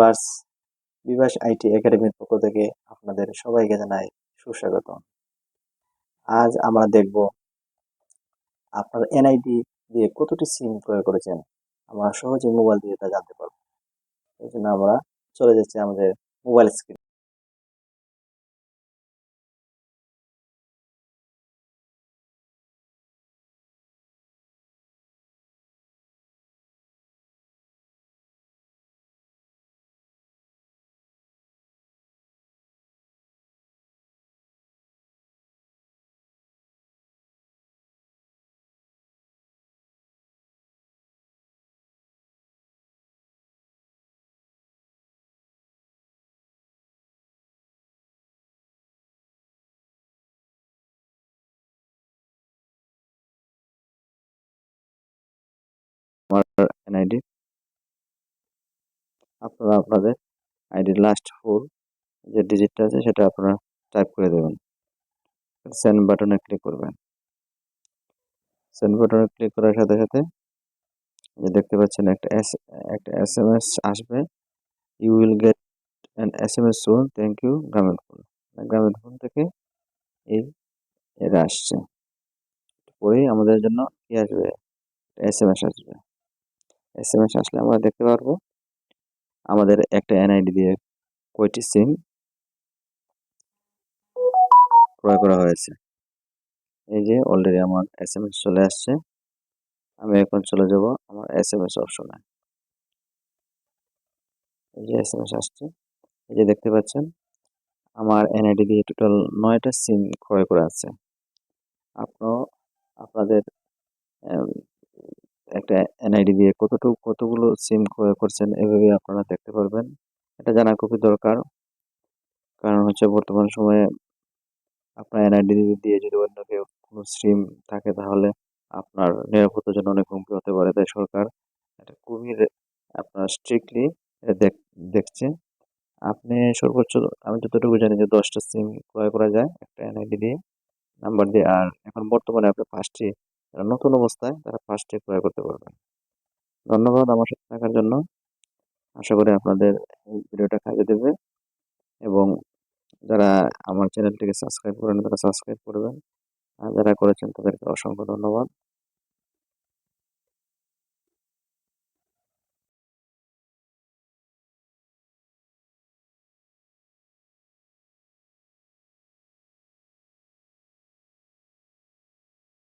বাস Bibhas IT একাডেমির পক্ষ থেকে আপনাদের সবাইকে জানাই সুস্বাগত। আজ আমরা দেখব আপনার এনআইডি দিয়ে কতটি সিম ক্রয় করেছেন। আমরা সহজে মোবাইল দিয়ে তা জানতে পারবো। এই জন্য আমরা চলে যাচ্ছি আমাদের মোবাইল স্ক্রিন। আমার এনআইডি আপনারা আপনাদের আইডির লাস্ট 4 যে ডিজিটটা আছে সেটা আপনারা টাইপ করে দেবেন। সেন্ড বাটনে ক্লিক করবেন। সেন্ড বাটনে ক্লিক করার সাথে সাথে যে দেখতে পাচ্ছেন একটা এসএমএস আসবে। You will get an SMS soon, thank you Grameenphone. Grameenphone থেকে এরা আসছে। পরেই আমাদের জন্য কি আসবে, এসএমএস আসবে। এসএমএস আসলে আমরা দেখতে পারবো আমাদের একটা এনআইডি দিয়ে কয়টি সিম ক্রয় করা হয়েছে। এই যে অলরেডি আমার এসএমএস চলে আসছে। আমি এখন চলে যাব আমার এসএমএস অপশনে। এই যে এসএমএস আসছে, এই যে দেখতে পাচ্ছেন আমার এনআইডি দিয়ে টোটাল 9টা সিম ক্রয় করা আছে। আপনাদের একটা এনআইডি দিয়ে কতগুলো সিম ক্রয় করছেন এভাবে আপনারা দেখতে পারবেন। এটা জানা খুবই দরকার, কারণ হচ্ছে বর্তমান সময়ে আপনার এনআইডি দিয়ে যদি অন্য কেউ কোনো সিম থাকে তাহলে আপনার নিরাপত্তার জন্য অনেক হুমকি হতে পারে। তাই সরকার এটা খুবই আপনার স্ট্রিক্টলি দেখছে। আপনি সর্বোচ্চ, আমি যতটুকু জানি যে 10টা সিম ক্রয় করা যায় একটা এনআইডি দিয়ে, নাম্বার দিয়ে। আর এখন বর্তমানে আপনি 5টি, যারা নতুন অবস্থায় তারা 5টি ক্রয় করতে পারবেন। ধন্যবাদ আমার সাথে থাকার জন্য। আশা করি আপনাদের এই ভিডিওটা কাজে দেবে, এবং যারা আমার চ্যানেলটিকে সাবস্ক্রাইব করেন তারা সাবস্ক্রাইব করবেন, আর যারা করেছেন তাদেরকে অসংখ্য ধন্যবাদ।